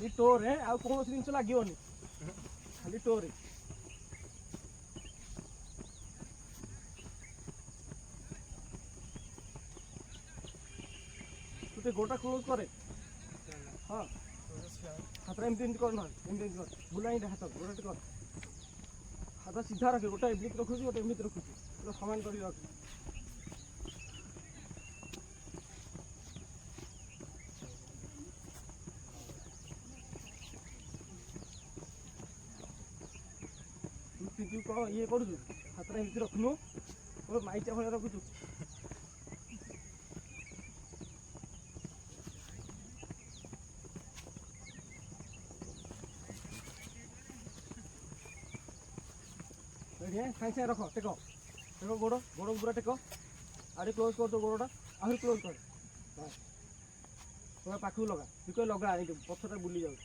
खाली टोर है आ कौन जिन लगे खाली टोर तू गोटा क्लोज करे हाँ हाथ एमती कर बुला हाथ गोटे कर हाथ सीधा रखे गोटे एमती रखुची गोटे एमती रखुची पूरा समान कर रख तू ये करू हाथ एमती रखनु माइचा भाई रखुचु साइड साइड रख टेक टेक गोड़ गोड़ पूरा टेक आड़े क्लोज कर दो गोड़ा आहरी क्लोज कर पूरा पाखु लगा टिक लगा पछटा बुली जाऊ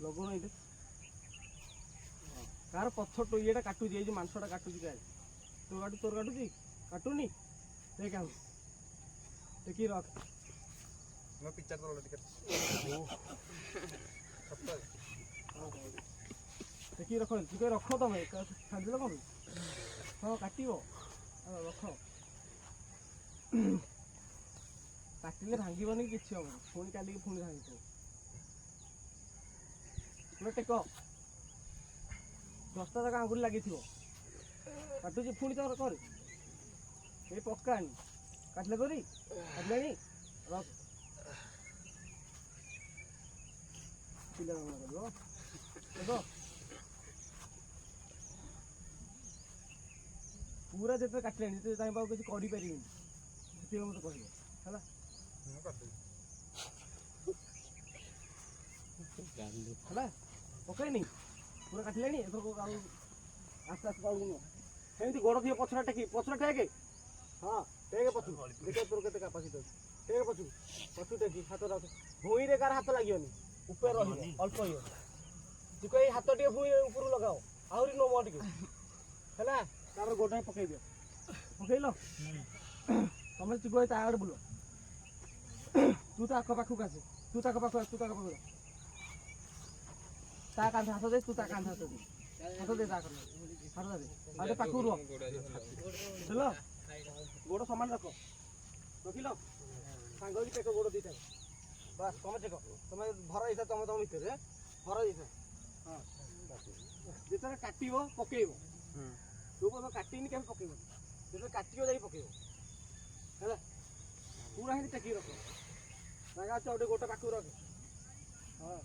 लगो नहीं कार पछ तो ये काटू ये मांसटा काटुची क्या तो काटू तोर काटुची काटुनी देख आउ टेकी रख मैं पिक्चर तो लड़ टेकी रख टिके रख तुम छाड़ कौन हाँ काट रख काटिले भांगनी कि हम पुणी का पुणी भांगी टेक 10टा जगह आंगुरी लगी काटुची पुणी तो कर ये पकानी काटले करी काटले रख पिला पूरा जो काटले किसी कर मत कह पकईनी पूरा काटले आस्ते आस्ते सेमती गोड़ थी पछड़ा टेक हाँ टेक पछु देख तोर के कैपासिटी टेक पछु पछु टेक हाथ रख भूई रे कार हाथ लगे ऊपर रही अल्प ही तू कहीं हाथ टे भूई ऊपर लगाओ आहरी नो है गोटा पकई दियो पकईल तुम चिको आगे बुल तू तो आख पाखक आस तू ताक पाख तू ताक पाख ता कांध हाथ दे तू ता कांध हाथ दे हाथ दे आगे पाख रुह चलो गोड़ सामान रख रखिल सांग टेक गोड़ दीटा बस तुम टेक तुम भर जा तुम तुम भितर भर जा हाँ जिते काटब पकईब तू कह काटनी क्या पकईब जो काटो जा पकईब है पूरा ही टेक रख जगह गोटे गोटे पाख रख हाँ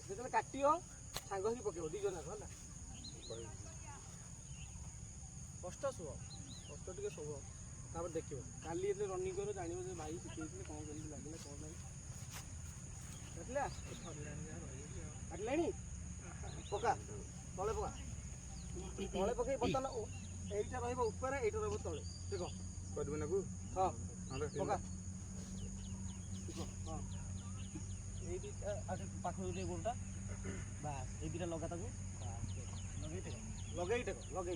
जो काटो सांग ही पकईब दी जन है कष्ट शुभ कष्ट टे शुभ तापर देख काली रनिंग कर जान भाई शिखे कौन केमती लगे कौन नहीं काटले पका तले पका तले पकई बर्तमान यहीटा रपर यहीटा रही तले देख हाँ पका हाँ ये पाख गोटा बास ये दुटा लगा लगे लगे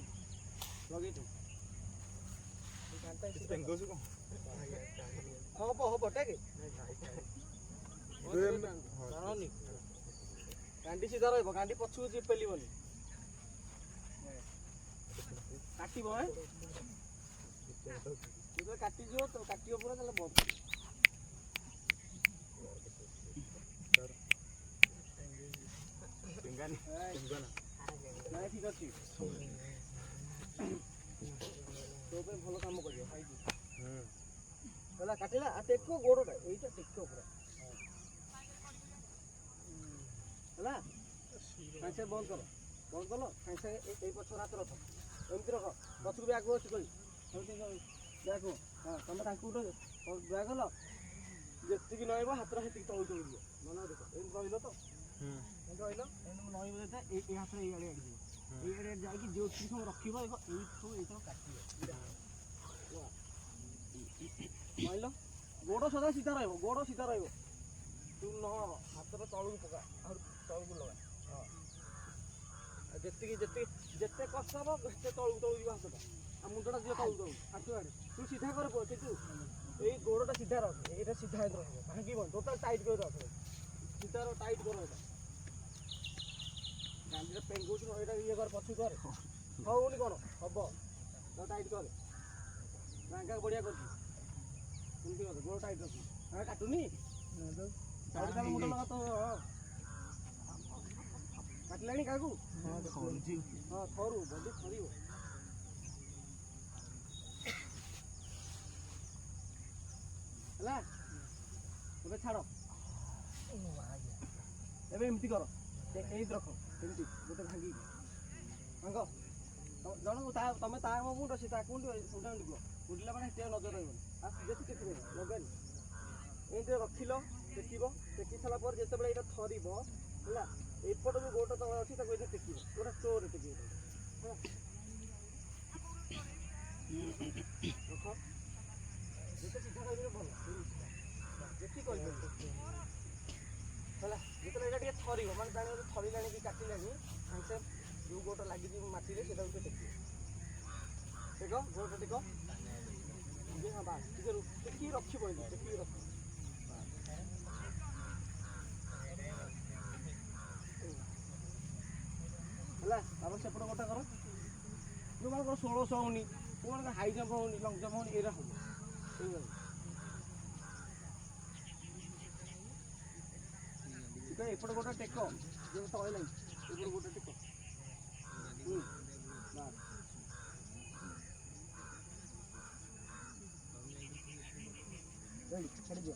लगे हम हम टेक गांडी सीधा रही गांडी पछू पेलबनी काटब काटिज तो काट पूरा बंद ठीक अच्छे तो भल कम कर काटिला टेक गोड़ा यहीटा टेक पूरा है साइड साइड बंद कर साइड साइड पछ हाथ रख एमती रख पछक भी आगे अच्छी बैग हाँ तुम बैग हल जी नईब हाथ से तौल चल मन देख रही तो रही नईब हाथ ये जाकि जो सब रखी रही गोड़ सदा सीधा रोड़ सीधा तू न हाथ तलू पका तलू लगा हाँ ଯେତେ କଷ୍ଟ ହବ ସେତେ ତଳକୁ ଯିବ ହାତଟା ଆଉ ମୁଣ୍ଡଟା ଯିବ ତଳକୁ ଆଣ୍ଠୁ ଆଡ଼େ ତୁ ସିଧା କରି ପଅ କିନ୍ତୁ ଏଇ ଗୋଡ଼ଟା ସିଧା ରଖ ଏଇଟା ସିଧା ରହିବ ଭାଙ୍ଗିବନି ଟୋଟାଲ ଟାଇଟ୍ କରି ରଖ ସିଧା ଟାଇଟ୍ କର ଏଇଟା ଗାଣ୍ଡିଟା ପେଙ୍ଗୁଛି ଏଇଟା ଇଏ କର ପଛୁ କର ହଉନି କ'ଣ ହବ ତ ଟାଇଟ୍ କରେ ଗାଙ୍ଗା ବଢ଼ିଆ କରୁଛି ଏମିତି କର ଗୋଡ଼ ଟାଇଟ୍ ରଖୁ କାଟୁନି ମୁଣ୍ଡ ଲଗା ତ କାଟିଲାଣି କାହାକୁ ହଁ ଥରୁ ବଡି ଥରିବ ହେଲା ଏବେ ଛାଡ଼ ଏବେ ଏମିତି କର ଏଇଠି ରଖ ଏମିତି ଗୋଟେ ଭାଙ୍ଗିକି ଭାଙ୍ଗ ଜଣକୁ ତମେ ତା ମୁଣ୍ଡ ସେ ତାକୁ ମୁଣ୍ଡା ମୁଣ୍ଡିବ ମୁଣ୍ଡିଲା ମାନେ ସେତେ ନଜର ରହିବନି ଆଉ ବେଶୀ ଟେକିବ ଲଗାନି ଏମିତି ରଖିଲ ଟେକିବ ଟେକି ସାରିଲା ପରେ ଯେତେବେଳେ ଏଇଟା ଥରିବ ହେଲା ଏପଟ ଯୋଉ ଗୋଡ଼ଟା ତମର ଅଛି ତାକୁ ଏଇଟା ଟେକିବ ଗୋଟା ଷ୍ଟୋରରେ ଟେକିବ ହେଲା ରଖ ଯେତେ ସିଧା କରିବେ ଭଲ ଯେତିକି କରିପାରିବ ହେଲା ଯେତେବେଳେ ଏଇଟା ଟିକେ ଥରିବ ମାନେ ଜାଣିବ ଯେ ଥରିଲାଣି କି କାଟିଲାଣି ସାଙ୍ଗେ ଯୋଉ ଗୋଡ଼ଟା ଲାଗିଛି ମାଟିରେ ସେଇଟାକୁ ଟିକେ ଟେକିବ ଟେକ ଗୋଡ଼ଟା ଟେକ ହଁ ବାସ୍ ଟିକେ ଟେକିକି ରଖିବ ଏମିତି ଟେକିକି ରଖ ହେଲା ତାପରେ ସେପଟ ଗୋଟା କର ଯେଉଁମାନଙ୍କର 1600 ହେଉନି ଯେଉଁମାନଙ୍କର ହାଇ ଜମ୍ପ ହେଉନି ଲଙ୍ଗ ଜମ୍ପ ହେଉନି ଏଇଟା ହେବ ଏଇଭଳି ଏପଟ ଗୋଟା ଟେକ ଯେବେ ତଳେ ଲାଗି ଏପଟ ଗୋଟା ଟେକ ବାସ୍ ଛାଡ଼ିଦିଅ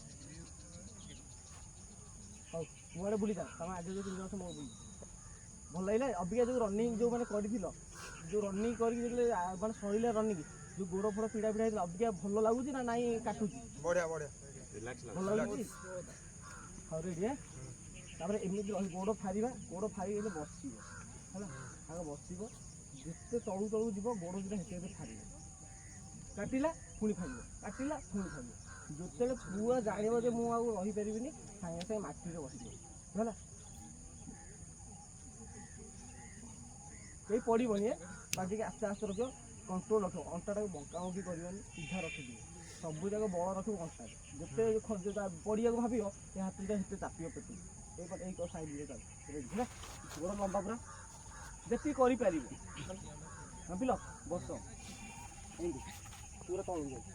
ହଉ ମୁଁ ଆଡ଼େ ବୁଲିଥା ତମେ ଆଜି ଯେଉଁ 3 ଜଣ ମୋ ବୁଲି ଭଲ ଲାଗିଲା ଅବିକା ଯେଉଁ ରନିଂ ଯେଉଁମାନେ କରିଥିଲ ଯେଉଁ ରନିଂ କରିକି ଯେତେବେଳେ ମାନେ ସରିଲା ରନିଂ ଯେଉଁ ଗୋଡ଼ ଫୋଡ଼ ପିଡ଼ା ହେଇଥିଲା ଅବିକା ଭଲ ଲାଗୁଛି ନା ନାଇଁ କାଟୁଛି ବଢ଼ିଆ ବଢ଼ିଆ ଭଲ ଲାଗୁଛି ହଉ ରେଡ଼ି ତାପରେ ଏମିତି ଗୋଡ଼ ଫାରିଗଲେ ବସିବ ହେଲା ଆଗ ବସିବ ଯେତେ ତଳକୁ ଯିବ ଗୋଡ଼ ଦୁଇଟା ସେତେ ଫାରିବ କାଟିଲା ପୁଣି ଫାରିବ କାଟିଲା ପୁଣି ଫାରିବ ଯେତେବେଳେ ପୁରା ଜାଣିବ ଯେ ମୁଁ ଆଉ ରହିପାରିବିନି ସାଙ୍ଗେ ସାଙ୍ଗେ ମାଟିରେ ବସିବ ହେଲା କେହି ପଡ଼ିବନି ବାଜିକି ଆସ୍ତେ ଆସ୍ତେ ରଖିବ କଣ୍ଟ୍ରୋଲ ରଖିବ ଅଣ୍ଟାଟାକୁ ବଙ୍କାବଙ୍କି କରିବନି ସିଧା ରଖିଦିଅ ସବୁ ଯାକ ବଳ ରଖିବ ଅଣ୍ଟାରେ ଯେତେ ପଡ଼ିବାକୁ ଭାବିବ ଏ ହାତଟା ସେତେ ଚାପିବ ପେଟକୁ ଏଇପଟେ ଏଇ ସାଇଡ଼ରେ ଚାଲ ହେଲା ଗୋଡ଼ ଲମ୍ବା ପୁରା ଯେତିକି କରିପାରିବ ଭାବିଲ ବସ ଏମିତି ପୁରା ତଳକୁ ଯାଉଛି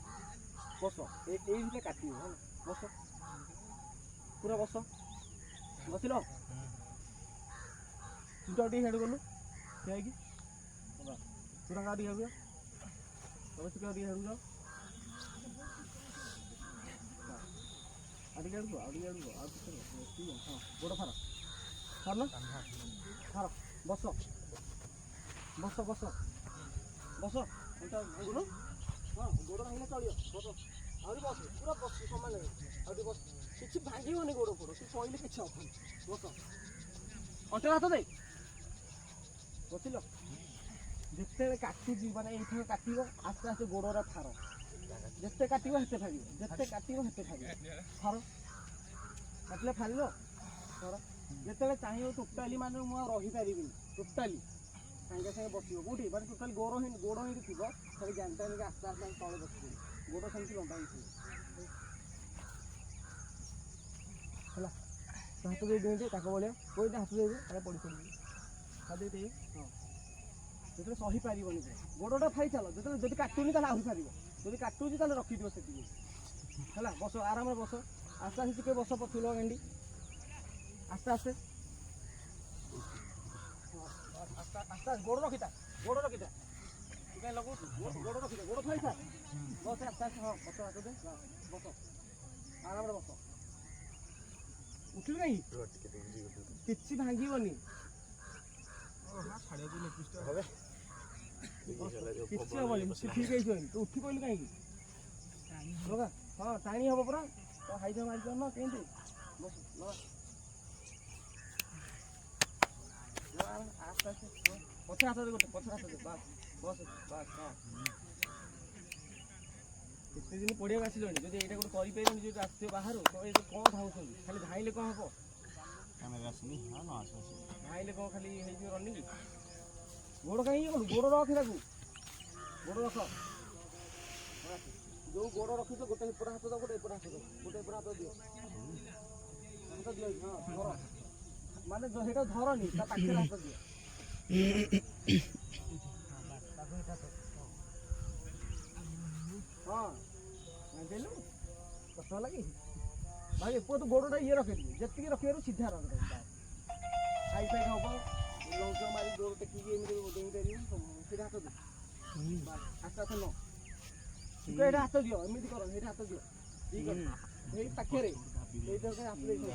ବସ ଏଇ ଭିତରେ କାଟିବ ହେଲା ବସ ପୁରା ବସ ବସିଲ ତୁ ଟିକେ ହେଡ଼୍ ଗଲୁ ଠିଆ ହେଇକି ପୁରା ଗାଡ଼ି ହେଉଛ ତମେ ଟିକେ ଟିକେ ହେଡ଼ୁ ଯାଅ ଆଉ ଟିକେ ହେଡ଼ୁ ଆଉ ଟିକେ ହଁ ଗୋଡ଼ ଫାର ଫାର ଫାର ବସ ବସ ବସ ବସ ଏଇଟା ଭାଙ୍ଗିଲୁ ହଁ ଗୋଡ଼ ଭାଙ୍ଗିଲେ ଚଳିବ ବସ ଆହୁରି ବସ ପୁରା ବସ ସମାନ ଆଉ ଟିକେ ବସ କିଛି ଭାଙ୍ଗିବନି ଗୋଡ଼ ଫୋଡ଼ ସେ ଶୋଇଲେ କିଛି ହବନି ବସ ଅଣ୍ଟା ହାତ ଦେ ବସିଲ ଯେତେବେଳେ କାଟୁଛି ମାନେ ଏଇଥର କାଟିବ ଆସ୍ତେ ଆସ୍ତେ ଗୋଡ଼ର ଫାର ଯେତେ କାଟିବ ସେତେ ଫାରିବ ଯେତେ କାଟିବ ସେତେ ଫାରିବ ଫାର କାଟିଲେ ଫାରିଲ ଫାର ଯେତେବେଳେ ଚାହିଁବ ଟୋଟାଲି ମାନେ ମୁଁ ଆଉ ରହିପାରିବିନି ଟୋଟାଲି ସାଙ୍ଗେ ସାଙ୍ଗେ ବସିବ କେଉଁଠି ମାନେ ଟୋଟାଲି ଗୋଡ଼ ହେଇକି ଥିବ ଖାଲି ଜାଣିଟା ନେଇକି ଆସ୍ତେ ଆସ୍ତେ ତଳେ ବସିବ ଗୋଡ଼ ସେମିତି ଲମ୍ବା ହେଇଥିବ ହେଲା ହାତ ଦେଇ ଦିଅନ୍ତି ତାଙ୍କ ଭଳିଆ କୋଇଟା ହାତ ଦେଇଦେବେ ତାହେଲେ ପଡ଼ି ପଡ଼ିବେ ହାତ ଦେଇ ହଁ ଯେତେବେଳେ ସହିପାରିବନି ଗୋଡ଼ଟା ଫାଇ ଚାଲ ଯେତେବେଳେ ଯଦି କାଟୁନି ତାହେଲେ ଆହୁରି ପାରିବ ଯଦି କାଟୁଛି ତାହେଲେ ରଖିଦିଅ ସେତିକି ହେଲା ବସ ଆରାମରେ ବସ ଆସ୍ତେ ଆସ୍ତେ ଟିକେ ବସ ପଛୁଲ ଗେଣ୍ଡି ଆସ୍ତେ ଆସ୍ତେ ଆସ୍ତେ ଗୋଡ଼ ରଖିଥା ତୁ କାହିଁ ଲଗାଉଛୁ ଗୋଡ଼ ରଖିଥା ଗୋଡ଼ ଥୋଇଥା ବସ ଆସ୍ତେ ଆସ୍ତେ ହଁ ବସ ହାତ ଦେ ବସ ଆରାମରେ ବସ ଉଠିଲୁ କାହିଁକି କିଛି ଭାଙ୍ଗିବନି କିଛି ହବନି ଠିକ୍ ହେଇଯିବନି ତୁ ଉଠି ପଡ଼ିଲୁ କାହିଁକି ଲଗା ହଁ ଟାଣି ହବ ପୁରା ତ ହାଇଜା ମାରି ପାରୁନ କେମିତି ବସ ଲଗା ଆସ୍ତେ ଆସ୍ତେ ପଛ ହାତ ଦେ ଗୋଟେ ପଛ ହାତ ଦେ ବାସ୍ ବସ ବାସ୍ ହଁ କେତେ ଦିନ ପଡ଼ିଆକୁ ଆସିଲଣି ଯଦି ଏଇଟା ଗୋଟେ କରିପାରିବନି ଯଦି ଆସିଥିବ ବାହାରୁ ତ ଏଇଟା କ'ଣ ଧାଉଛନ୍ତି ଖାଲି ଧାଇଲେ କ'ଣ ହବ ଧାଇଲେ କ'ଣ ଖାଲି ହେଇଯିବ ରନିଂ ଗୋଡ଼ କାହିଁ ଇଏ କରୁ ଗୋଡ଼ ରଖ ତାକୁ ଗୋଡ଼ ରଖ ଯୋଉ ଗୋଡ଼ ରଖିଛ ଗୋଟେ ଏପଟ ହାତ ଦବ ଗୋଟେ ଏପଟ ହାତ ଦବ ଗୋଟେ ଏପଟ ହାତ ଦିଅ ହାତ ଦିଅ ହଁ ଧର ମାନେ ସେଇଟା ଧରନି ତା ପାଖରେ ହାତ ଦିଅ ହଁ ଦେଲୁ କଷ୍ଟ ହେଲା କି ଭାଇ ଏପଟ ଗୋଡ଼ଟା ଇଏ ରଖିଦିଏ ଯେତିକି ରଖିବାରୁ ସିଧା ରଖିଦେବୁ ସାଇଡ୍ ସାଇଡ୍ ହବ ଲଞ୍ଚ ମାରି ଗୋଡ଼ ଟେକିକି ଏମିତି ଡେଇଁପାରିବୁ ସେଇଟା ହାତ ଦିଅ ଆସ୍ତେ ଆସ୍ତେ ନ ଏଇଟା ହାତ ଦିଅ ଏମିତି କର ସେଇଟା ହାତ ଦିଅ ଠିକ୍ ଅଛି ଏଇ ପାଖରେ ସେଇଟା ହାତ ଦେଇଥିବ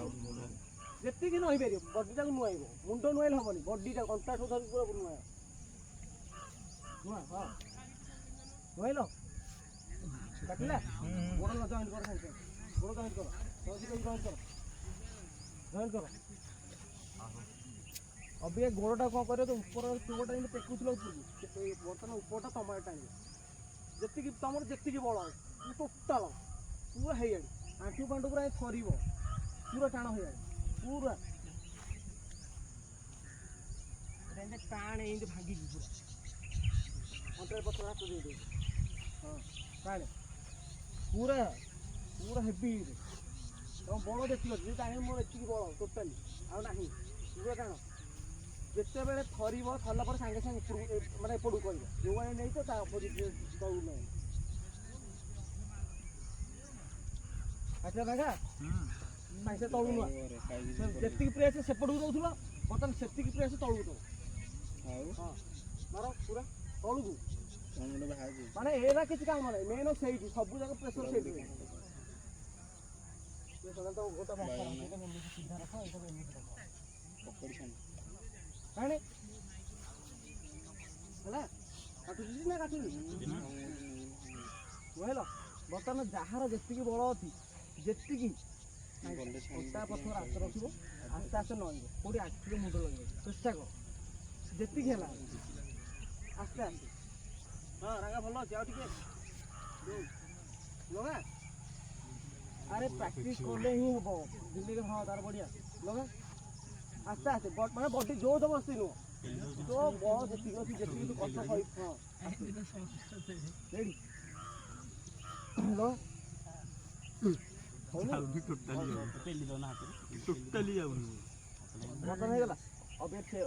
ଯେତିକି ନଇପାରିବ ବଡ଼ିଟାକୁ ନୁଆଇବ ମୁଣ୍ଡ ନୁଆଇଲେ ହବନି ବଡ଼ିଟା କଣ୍ଟାଠୁ ଧରି ପୁରା ନୁଆଁ ନୁଆଁ ହଁ ନୁଆଇଲ କାଟିଲା ଗୋଡ଼ ଜଏଣ୍ଟ କର ସାଙ୍ଗେ ସାଙ୍ଗେ ଗୋଡ଼ ଜଏଣ୍ଟ କର ଜଏଣ୍ଟ କର ଜଏଣ୍ଟ କର ଅବିକା ଗୋଡ଼ଟା କ'ଣ କରିବ ତ ଉପର ଗୋଡ଼ଟା ଯେମିତି ଟେକୁଥିଲ ଉପରକୁ ବର୍ତ୍ତମାନ ଉପରଟା ତମ ଆଡ଼େ ଟାଣିବ ଯେତିକି ତମର ଯେତିକି ବଳ ଅଛି ଟୋଟାଲ ପୁରା ହେଇଆଣି ଆଣ୍ଠୁ ଫାଣ୍ଠୁ ପୁରା ଥରିବ ପୁରା ଟାଣ ହେଇଆଣି ପୁରା ଏମିତି ଟାଣେ ଏମିତି ଭାଙ୍ଗିକି ପୁରା ଅଣ୍ଟାରେ ପଛରେ ହାତ ଦେଇଦେବ ହଁ ଟାଣେ ପୁରା ପୁରା ହେଭି ତମ ବଳ ଦେଖିବ ଯେ ଚାହିଁବ ମୋର ଏତିକି ବଳ ଟୋଟାଲି ଆଉ ନାହିଁ ପୁରା ଟାଣ ଯେତେବେଳେ ଥରିବ ଥରିଲା ପରେ ସାଙ୍ଗେ ସାଙ୍ଗେ ଉପରକୁ ମାନେ ଏପଟକୁ କରିବ ଯେଉଁମାନେ ନେଇଛ ତା ଅପୋଜିଟ୍ ତଳକୁ ନେବ ଆସିଲା ଭାଙ୍ଗା ସାଙ୍ଗେ ତଳକୁ ନୁଆ ଯେତିକି ପ୍ରେସ୍ ସେପଟକୁ ଦେଉଥିଲ ବର୍ତ୍ତମାନ ସେତିକି ପ୍ରେସ୍ ତଳକୁ ଦେବ ହଁ ମାର ପୁରା ତଳକୁ ମାନେ ଏରା କିଛି କାମ ନାହିଁ ମେନ୍ ସେଇଠି ସବୁ ଯାକ ପ୍ରେସର ସେଇଠି ସିଧା ରଖ ଏଇଟାକୁ ଏମିତି ରଖ କାହିଁକି ହେଲା କାଟୁଛି ନା କାଟୁଛି ବୁଝିଲ ବର୍ତ୍ତମାନ ଯାହାର ଯେତିକି ବଳ ଅଛି ଯେତିକି ଅଣ୍ଟା ପଥର ହାତ ରଖିବ ଆସ୍ତେ ଆସ୍ତେ ନଇବ କେଉଁଠି ଆଖିରେ ମୁଣ୍ଡ ଲଗେଇବ ଚେଷ୍ଟା କର ଯେତିକି ହେଲା ଆସ୍ତେ ଆସ୍ତେ ହଁ ରାଙ୍ଗା ଭଲ ଅଛି ଆଉ ଟିକେ ଲଗା ଆରେ ପ୍ରାକ୍ଟିସ୍ କଲେ ହିଁ ହବ ଦିଲ୍ଲୀରେ ହଁ ତାର ବଢ଼ିଆ ଲଗା ଆସ୍ତେ ଆସ୍ତେ ମାନେ ବଡି ଜୋର ଜବରଦସ୍ତି ନୁହଁ ତୋ ବଳ ଯେତିକି ଅଛି ଯେତିକି ତୁ କଷ୍ଟ ସହି ହଁ ରେଡ଼ି ବର୍ତ୍ତମାନ ହେଇଗଲା ଅବିକା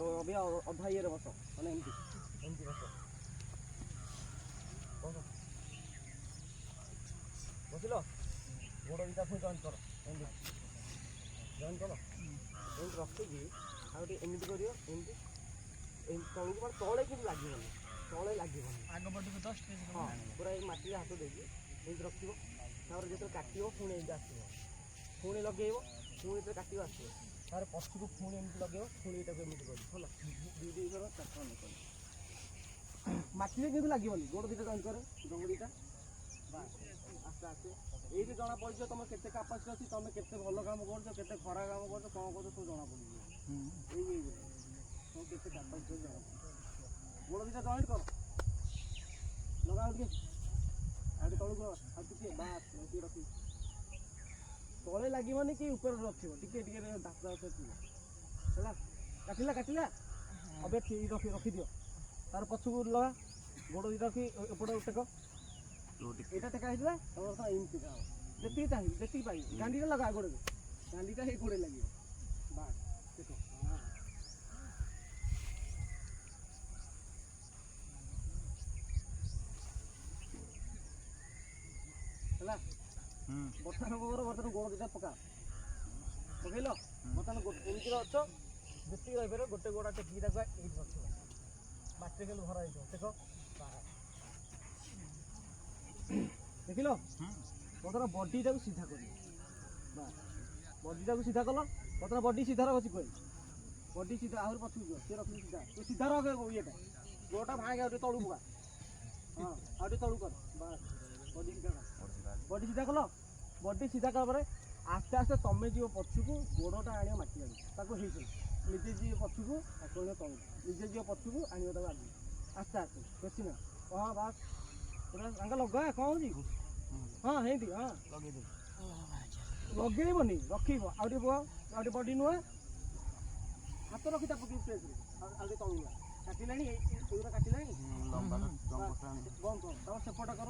ଅଧା ଇଏରେ ବସ ମାନେ ଏମିତି ଏମିତି ବସ ବସିଲ ଗୋଡ଼ ଦୁଇଟା ପୁଣି ଜଏଣ୍ଟ କର ଏମିତି ଜଏଣ୍ଟ କର ଏମିତି ରଖିକି ଆଉ ଟିକେ ଏମିତି କରିବ ଏମିତି ଏମିତି ତଳକୁ ମାନେ ତଳେ କିନ୍ତୁ ଲାଗିବନି ତଳେ ଲାଗିବନି ଆଗ ପଟକୁ ତ ହଁ ପୁରା ଏଇ ମାଟିରେ ହାତ ଦେଇକି ଏମିତି ରଖିବ ତାପରେ ଯେତେବେଳେ କାଟିବ ପୁଣି ଏମିତି ଆସିବ ପୁଣି ଲଗେଇବ ପୁଣି ଯେତେବେଳେ କାଟିବ ଆସିବ ତାପରେ ପଛକୁ ପୁଣି ଏମିତି ଲଗେଇବ ପୁଣି ଏଇଟାକୁ ଏମିତି କରିବ ଭଲ ଦୁଇ ଥର ଚାରି ଥର କରିବ ମାଟିରେ କିନ୍ତୁ ଲାଗିବନି ଗୋଡ଼ ଦୁଇଟା ଜଏଣ୍ଟ କରେ ଜଙ୍ଗ ଦୁଇଟା ଆସ୍ତେ ଆସ୍ତେ ଏଇଠି ଜଣା ପଡ଼ିଯିବ ତମର କେତେ କାପାସିଟି ଅଛି ତମେ କେତେ ଭଲ କାମ କରୁଛ କେତେ ଖରାପ କାମ କରୁଛ କ'ଣ କରୁଛ ସବୁ ଜଣା ପଡ଼ିଯିବ ଏଇ ତମ କେତେ କାପାସିଟି ଅଛି ଜଣା ପଡ଼ିଯିବ ଗୋଡ଼ ଦୁଇଟା ଜଏଣ୍ଟ କର ଲଗା ଆଉ ଟିକେ ତଳକୁ ଆଉ ଟିକେ ବାସ୍ ଟିକେ ରଖିବ ତଳେ ଲାଗିବନି କି ଉପରେ ରଖିବ ଟିକେ ଟିକେ ଦାସ ଥିବ ହେଲା କାଟିଲା ଏବେ ରଖିଦିଅ ତାର ପଛକୁ ଲଗା ଗୋଡ଼ ଦୁଇଟା ରଖି ଏପଟେ ଟେକ ଏଇଟା ଟେକା ହେଇଥିଲା ତମର ଏମିତି ଟେକା ହେବ ଯେତିକି ଚାହିଁବି ଯେତିକି ପାଇବି ଗାଣ୍ଡିଟା ଲଗା ଗୋଡ଼କୁ ଗାଣ୍ଡିଟା ହେଇ ଗୋଡ଼େ ଲାଗିବ ବାସ୍ ଟେକ ହେଲା ବର୍ତ୍ତମାନ ଗୋଡ଼ ଦୁଇଟା ପକା ପକେଇଲ ବର୍ତ୍ତମାନ ଏମିତିରେ ଅଛ ଯେତିକି ରହିପାରିବ ଗୋଟେ ଗୋଡ଼ ଟେକିକି ତାକୁ ଏଇଠି ରଖିବ ମାଟିରେ କିନ୍ତୁ ଭରା ହେଇଥିବ ଦେଖ ଦେଖିଲ ବର୍ତ୍ତମାନ ବଡ଼ିଟାକୁ ସିଧା କରିବ ବଡ଼ିଟାକୁ ସିଧା କଲ ବର୍ତ୍ତମାନ ବଡ଼ି ସିଧା ରଖ ଚିକୁ ବଡ଼ି ସିଧା ଆହୁରି ପଛକୁ ଯିବ ସିଏ ରଖିବ ସିଧା ତୁ ସିଧା ରଖ ଇଏଟା ଗୋଡ଼ଟା ଭାଙ୍ଗେ ଆଉ ଟିକେ ତଳୁ ପକା ହଁ ଆଉ ଟିକେ ତଳୁ କର ବାସ୍ ବଡ଼ି ସିଧା କର ବଡ଼ି ସିଧା କଲ ବଡ଼ି ସିଧା କଲା ପରେ ଆସ୍ତେ ଆସ୍ତେ ତମେ ଯିବ ପଛକୁ ଗୋଡ଼ଟା ଆଣିବ ମାଟି ଆଣିବ ତାକୁ ହେଇଯିବ ନିଜେ ଯିବ ପଛକୁ ତାକୁ ଆଣିବ ତଳକୁ ନିଜେ ଯିବ ପଛକୁ ଆଣିବ ତାକୁ ଆଗକୁ ଆସ୍ତେ ଆସ୍ତେ ବେଶୀ ନା ହଁ ବାସ୍ ପୁରା ତାଙ୍କ ଲଗା କ'ଣ ହେଉଛି ହଁ ହେଇଠି ହଁ ଲଗେଇବନି ରଖିବ ଆଉ ଟିକେ ବଡ଼ି ନୁହେଁ ହାତ ରଖି ତା ପକେଇ ପ୍ରେସ୍ରେ ଆଉ ଟିକେ ତଳକୁ କାଟିଲାଣି ଏଗୁଡ଼ା କାଟିଲାଣି ଲମ୍ବା ବନ୍ଦ କର ତାପରେ ସେପଟ କର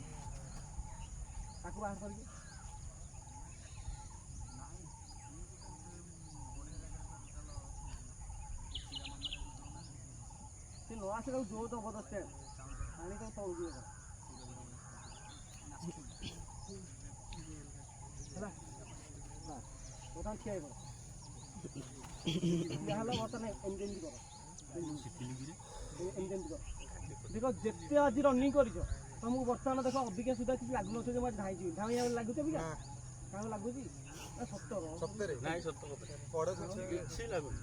ତାକୁ ବାହାର କରିକି ସେ ନ ଆସେ ତାକୁ ଜୋର ଦବ ଦଶଟା ପାଣି ତାକୁ ତଳକୁ ଇଏ କର ହେଲା ବର୍ତ୍ତମାନ ଠିଆ କର ହେଲା ବର୍ତ୍ତମାନ ଏମିତି କର ଏମିତି କର ଦେଖ ଯେତେ ଆଜି ରନିଂ କରିଛ ତମକୁ ବର୍ତ୍ତମାନ ଦେଖ ଅବିକା ସୁଦ୍ଧା କିଛି ଲାଗୁନଥିବ ଯେ ମୁଁ ଆଜି ଧାଇଁଯିବି ଧାଇଁଆ ଲାଗୁଛି ଅବିକା କାରଣ ଲାଗୁଛି ସତ ସତରେ ନାଇଁ ସତ କଥା କିଛି ଲାଗୁନି।